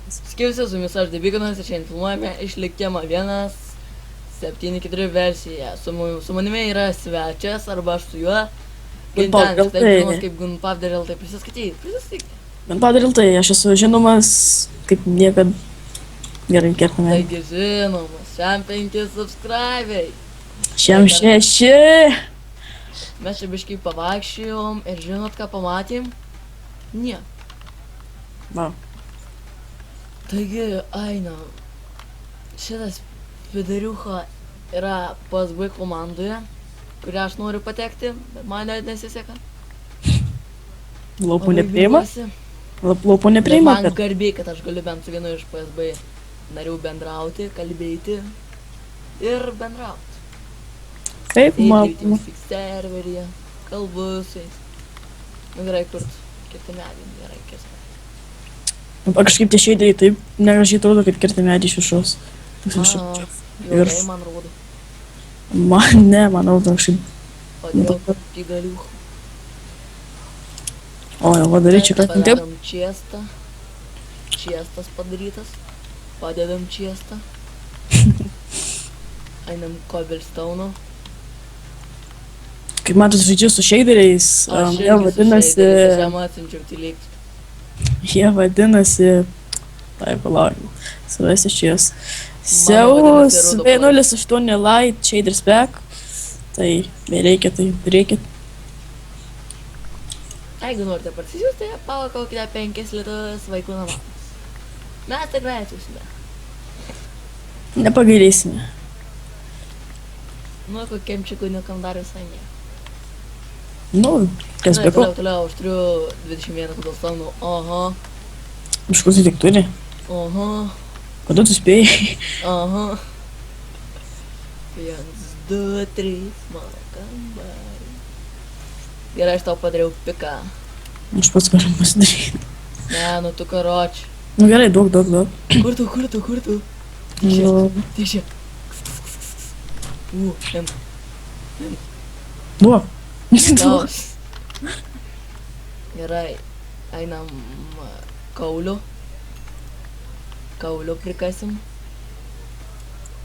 Skirsiu su jumis aš Debiganas ir šiandien filmuojame išlikimą 1.7.4 versiją. Su manimi yra svečias arba aš su juo. Gintenis, taip žinomas kaip Gunpowder LT. Prisiskaityk. Gunpowder LT, aš esu žinomas kaip niekad. Gerai, kertame. Taigi žinomas, šiam 5 subscriberiai. Šiam 6. Mes čia biškai pavaikščiojom ir žinot ką pamatėm? Nie. Va. Taigi, einam. Šitas viduriucha yra PSB komandoje, kurią aš noriu patekti, bet man net nesiseka. Laupų nepriima? Laupų nepriima? Man garbė, kad aš galiu bent su vienu iš PSB narių bendrauti, kalbėti ir bendrauti. Kaip man? Serveryje, kalbu su jais. Nu gerai, kur kirti medį, gerai, kirti. Kažkaip tie šeideriai taip negražiai atrodo, kaip kirti medį iš viršaus. Gerai, man rodo. Man ne, man rodo kažkaip. Padėjau pigaliuchą. O, jau padarai čia ką taip? Padedam čiestą. Čiestas padarytas. Padedam čiestą. Einam cobblestone'o. Kaip matot, žaidžiu su šeideriais, jie vadinasi... Jie vadinasi... Taip, palauk. Suvesti šios. Seus 108 light shaders pack. Tai, reikia, tai reikia. Jeigu norite parsisiųsti, palaukokite 5 litus vaikų namams. Mes tikrai atsiųsime. Nepagailėsime. Nu, kokiam čikuniukam dar visai ne. Nu, kas be ko. Toliau, aš turiu 21 cobblestone'ų. Oho. Iš kur tu tik turi? Oho. Kada tu spėjai? Aha. 1, 2, 3, mano kambarį. Gerai, aš tau padariau piką. Aš pats galiu pasidaryti. Ne, nu tu karoči. Nu gerai, daug. Kur tu? Tik čia. Em. Duok. Gaus. Gerai, einam kauliu. Kauliu prikasim.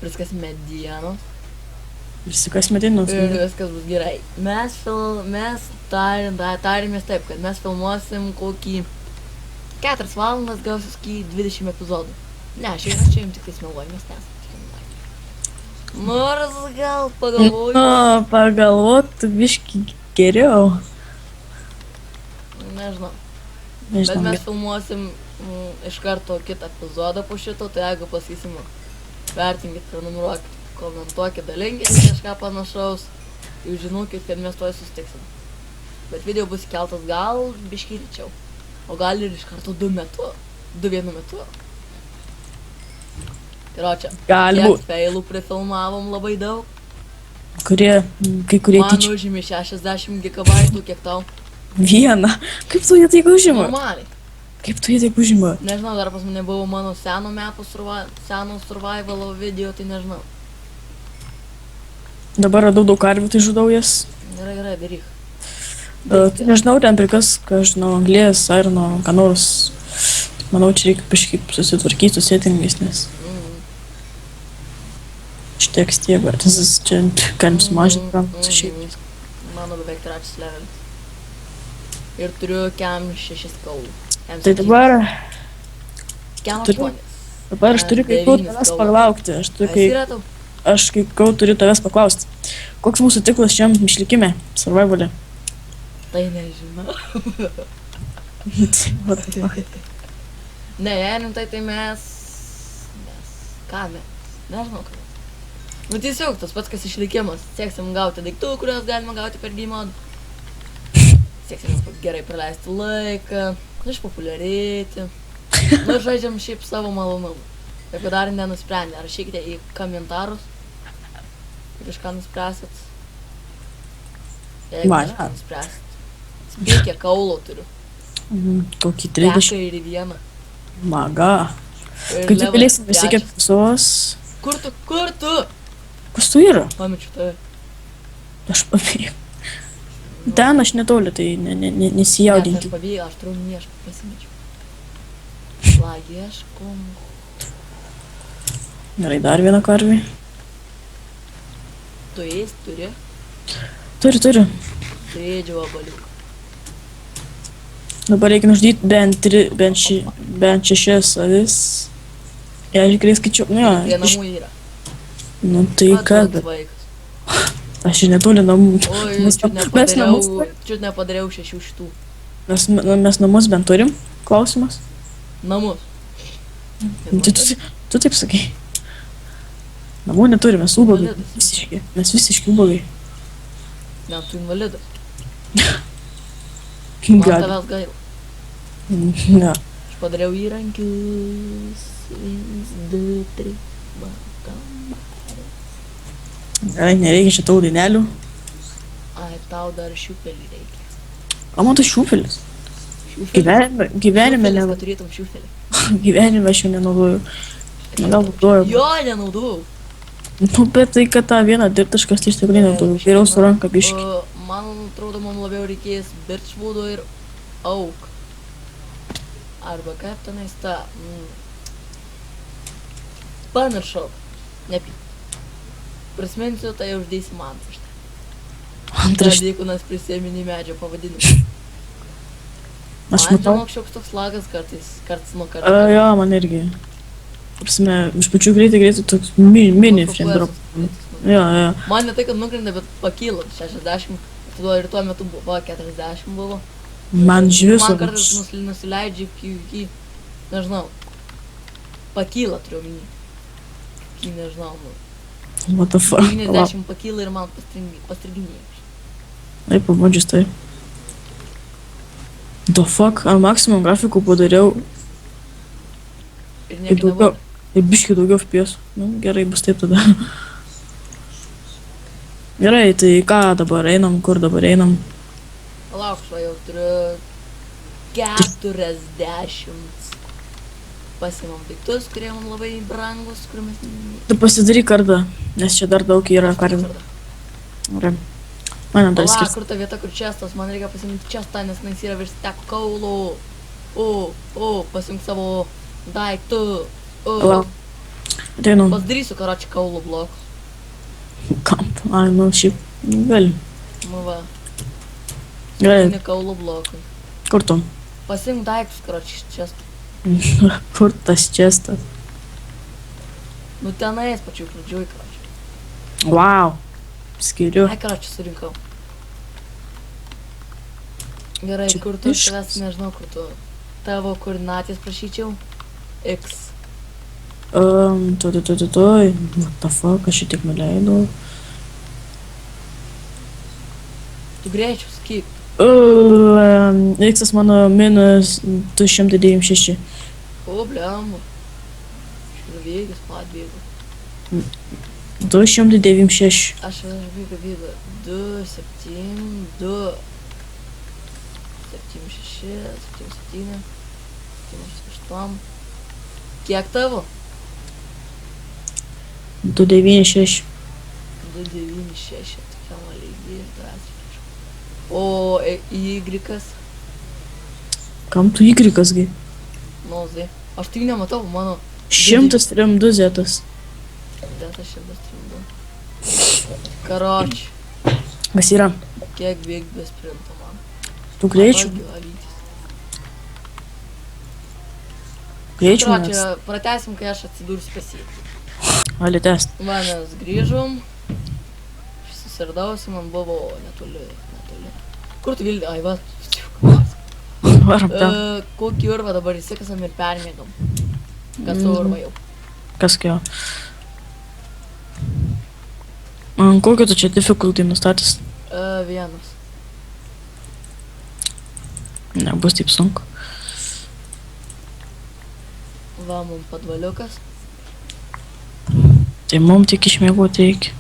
Priskasim medienos. Visikas medinos. Ir viskas bus gerai. Mes tarėmės taip, kad mes filmuosim kokį 4 valandas gausis iki 20 epizodų. Ne, čia jums tik meluoju, mes nesam. Nors gal pagalvoju. Pagalvot biškį geriau. Nežinau. Bet mes filmuosim iš karto kitą epizodą po šito, tai jeigu pasakysim, vertinkit, prenumeruokit, komentuokit, dalinkit kažką panašaus, jau žinokit, kad mes tuoj susitiksim. Bet video bus keltas gal biškį ryčiau, o gal ir iš karto 2 vienu metu. Karočią, tiek failų prifilmavom labai daug. Kai kurie Man užėmė 60 GB, kiek tau? Vieną. Kaip tu jie taip užima? Normaliai. Kaip tu jie taip užima? Nežinau, dar pas mane buvo mano seno survivalo video, tai nežinau. Dabar radau daug karvių, tai žudau jas. Gerai, daryk. Tai nežinau, ten prikas, ką aš žinau, anglės, airno, ką nors. Manau, čia reikia kažkaip susitvarkyti su settingais, nes... Šitiek stiebą, čia galim sumažinti, su šiaip. Mano beveik 3 levelis. Ir turiu kem 6 kaulų. Tai dabar... Kem 8. Dabar aš turiu kai kau tavęs paglaukti. Aš kai kau turiu tavęs paklausti. Koks mūsų tiklas šiam išlikime, survivalė? Tai nežinau. Ne, rimtai tai mes... Ką mes? Nežinau ką. Nu tiesiog tas pats kas išlikimas. Sieksim gauti daiktų, kuriuos galima gauti per game modą. Sieksim gerai praleisti laiką, išpopuliarėti. Nu žaidžiam šiaip savo malonumą. Jeigu dar nenusprendę, rašykite į komentarus. Kažką nuspręsit. Jeigu kažką nuspręsit. Spėkė kaulo turiu. Kokį 30. Peka ir į vieną. Maga. Kai tu galėsim pasiekėt visos... Kur tu? Kas tu yra? Pamečiu tave. Aš pabėjau. Ten aš netoli, tai nesijaudinkit. Aš pabėjau, aš turiu aš pasimečiau. Va, ieškom. Gerai, dar vieną karvį. Tu ėst turi? Turiu. Tu ėdžiu vabaliuk. Dabar reikia nužudyti bent 6 avis. Ja, aš gerai skaičiu. Nu jo, Prie namų yra. nu tai Va, kad, toks vaikas. aš ir netoli namų. Oi, Mes čiut nepadariau 6 šitų. mes namus bent turim? Klausimas. Namus. Tu taip sakai. Namų neturime, mes ubagai. Invalidas. Mes visiški ubagai. Nes tu invalidas. Man Gali. tavęs gaila. Ne. Aš padariau įrankius. 1, 2, 3. Va, kam. Gerai, nereikia šitau dainelių. Ai, tau dar šiupelį reikia. O man tai šiupelis. Šiupelis. Gyvenime Šiupelis, kad turėtum šiupelį. Gyvenime aš jau nenaudoju. Gal naudoju. Jo, nenaudau. Nu, bet tai, kad tą vieną dirtaškas iš tikrai naudoju. Geriau su ranka biški. Man atrodo, man labiau reikės birčvudo ir auk. Arba kaip tenais ta. Pamiršau. Nepyk. Prisiminsiu, tai uždėsi man už tai. Antras. Dėkunas prisimeni medžio pavadinimą. Aš Man matau. žinok šioks toks lagas kartais nuo karto. Jo, man irgi. Prasme, iš pačių greitai toks mini frame. Jo. Man ne tai, kad nukrinta, bet pakyla 60. Ir tuo metu buvo 40 buvo. Man iš viso. Man kartais nusileidžia iki, nežinau, pakyla turiu omeny. Iki, nežinau, What the fuck? 90 pakyla ir man pastriginėja. Taip, pabandžius tai. The fuck, ant maksimum grafikų padariau Ir ir nieko daugiau. nebuvo. Ir biški daugiau FPS. Nu, gerai, bus taip tada. Gerai, tai ką dabar einam, kur dabar einam? Palauk, jau turiu 40. Pasimam daiktus, kurie man labai brangus, kur mes... Tu pasidaryk kardą, nes čia dar daug yra karvių. Gerai. Man dar Palauk, skirti. kur ta vieta, kur čestas, man reikia pasimti čestą, nes jis yra virš teko kaulo. Pasimk savo daiktų. Palauk. Ateinu. Pasidarysiu, karoči, kaulo blokus. Kamp. Ai, nu šiaip. Gali. Nu va, Gerai. ne kaulo blokai. Kur tu? Pasimk daiktus, karoči, iš čestų. Kur tas čestas? Nu tenais pačiu pradžioj, karoči. Wow. Skiriu. Ai, karoči, surinkau. Gerai, Čia kur tu iškas. savęs, nežinau, kur tu. Tavo koordinatės prašyčiau. X. Tuoj. What the fuck, aš šitiek nuleidau. Tu greičiau, sakyk. X mano minus 296. O, blemba. Šilvėgis, padvėgis. 296. Aš bėga. 2, 7, 2. 7, 6, 7, 7. 7, 8. Kiek tavo? 296. 2, 9, 6. Tokia lygi ir drąsiai. O, Y. Kam tu Y gi? Nu, zai. Aš tai nematau, mano 132 zetas. dėtas 132. Karoči, Kas yra? kiek bėg be sprinto man. Tu greičių? Greičių mes. Karoči, pratesim, kai aš atsidursiu pasiekti. Gali tęst. Va, mes grįžom. Susirdausi, man buvo netoli. Kur tu Vildė? Ai, va. Varam ten. Kokį urvą dabar įsikasam ir permėgam. Kas su urvą jau. Kas kio? Kokio tu čia difficulty nustatys? Vienas. Nebus taip sunku. Va, mum padvaliukas. Tai mum tik išmėgoti reikia.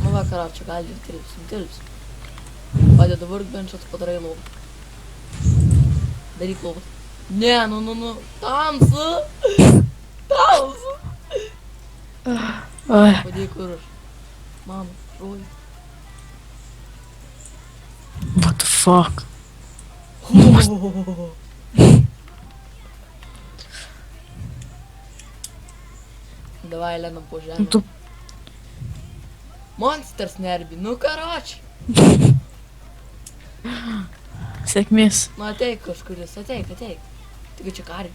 Nu va, karoči, gali ir tilpsim. Padedu workbench'ą, tu padarai lovą. Daryk lovą. Ne, nu. Tamsu! Tamsu! Ai. Padėk kur aš. Mama, žuoj. What the fuck? Davai, lenam po žemę. Tu Monsters nerbi, nu karoči. sėkmės. Nu ateik kažkuris, ateik. Tik čia kari.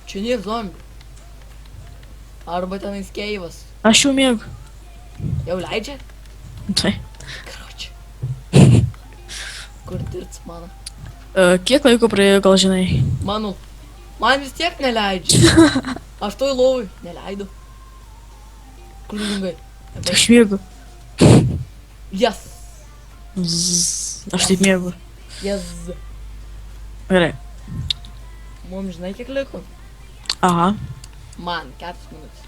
Čia nėra zombių. Arba tenais keivas. Aš jau mėgau. Jau leidžia? Tai. Karoči. Kur dirts mano? Kiek laiko praėjo, gal žinai? Man vis tiek neleidžia. Aš toj lovui neleidu. Kur dingai? Aš mėgau. Yes. Aš taip mėgau. Yes. Gerai. Mums žinai kiek liko? Aha. Man 4 minutės.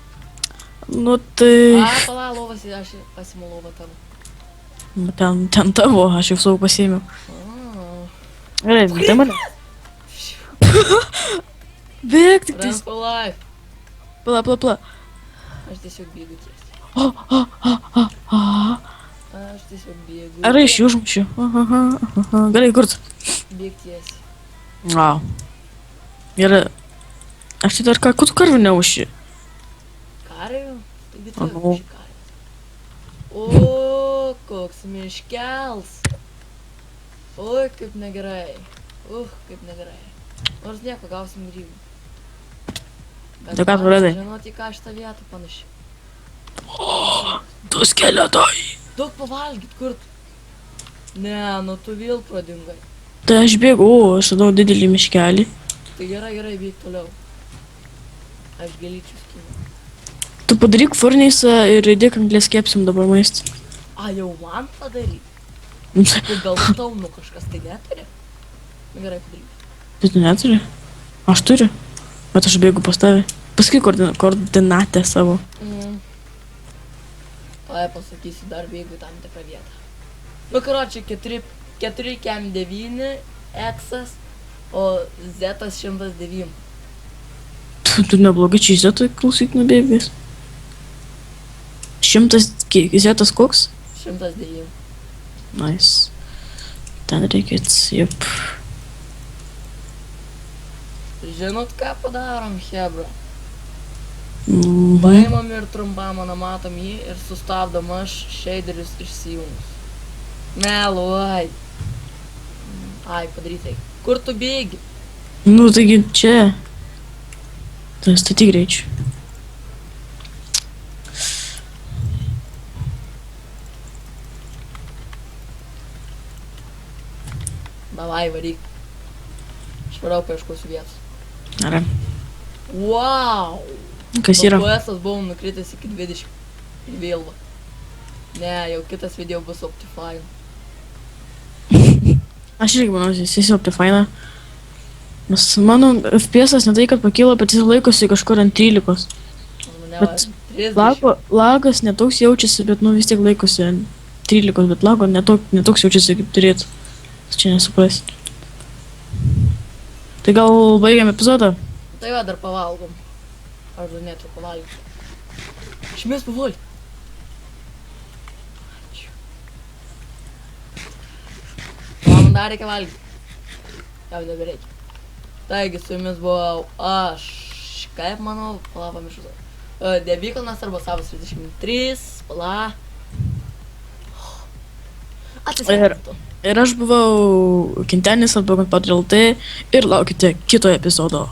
Nu tai... Pala, lovas, aš pasimu lovą tavo. Ten tavo, aš jau savo pasiėmiau. Gerai, tai mane. Bėg tik Run tais. for life. Pala. Aš tiesiog bėgu tiesiai. Aš tiesiog bėgu. Ar iš jų užmušiu? Gerai, kur tu? Bėg tiesiai. Wow. Gerai. Aš tai dar ką, kur tu karvių neužši? Karvių? Taigi tu Manau. ši karvių. O, koks miškels. Oi, kaip negerai. Kaip negerai. Nors nieko, gausim grybų. Bet Tai ką tu man radai? žinot, į ką šitą vietą panaši. Du skeletai. Daug pavalgyt, kur tu? Ne, nu tu vėl pradingai. Tai aš bėgu, aš radau didelį miškelį. Tai gerai, bėg toliau. Aš gelyčių skinu. Tu padaryk furneisą ir įdėk anglės kepsim dabar maistą. A, jau man padaryt? Tai gal tau, nu kažkas tai neturi? Nu gerai, padaryk. Tai tu neturi? Aš turiu. Bet aš bėgu pas tavį. Paskui koordinatę savo. Oi, pasakysiu, dar bėgu tam tikrą vietą. Nu, karoči, 4 kem 9 X, o Z 109. Tu neblogai čia Zetui klausyk nubėgęs. 100 Zetas koks? 109. Nice. Ten reikėt, jep. Žinot, ką padarom, hebra? Mhm. Paimam ir trumpam matom jį ir sustabdom aš shaderis išsijungus. Meluoj. Ai, padarytai. Kur tu bėgi? Nu, taigi čia. Tai statyk greičiu. Davai, varyk. Aš varau paieškosiu vietos. Gerai. Wow! Kas yra? OBS-as buvom nukritęs iki 20. Ir vėl va. Ne, jau kitas video bus Optifine. Aš irgi manau, jis jau Optifine. Nes mano FPS-as ne tai, kad pakilo, bet jis laikosi kažkur ant 13. Ne, Bet 30. Lagas netoks jaučiasi, bet nu vis tiek laikosi ant 13, bet lago netoks jaučiasi kaip turėtų. Čia nesuprasi. Tai gal baigiam epizodą? Tai va, dar pavalgom. Ar dar neturiu pavalgyti. Šmės pavalgyti. Man dar reikia valgyti. Jau nebereikia. Taigi, su jumis buvau aš. Kaip manau, pala pamiršau. Devykalnas arba savas 33, pala. Atsisveikintų. Ir aš buvau Kintenis arba Gunpowder LT ir laukite kito epizodo.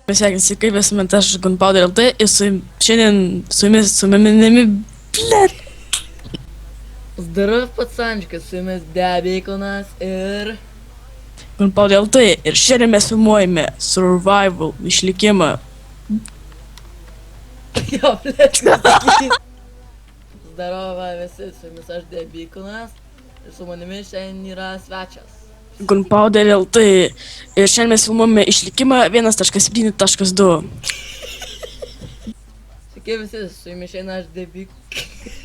Pasveikinsiu, kaip visuomet aš Gunpowder LT ir šiandien su manimi, blėt. Zdarov pacančikas, su jumis Devykalnas ir... Gunpowder LT ir šiandien mes filmuojame Survival išlikimą. Jo, blėt, nesakyt. Zdarova visi, su jumis aš Devykalnas ir su manimi šiandien yra svečias. Gunpowder LT ir šiandien mes filmuojame išlikimą 1.7.2. Sveiki visi, su jumis šiandien aš Devykalnas.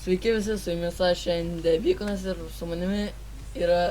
Sveiki visi, su jumis aš šiandien Devykalnas ir su manimi yra...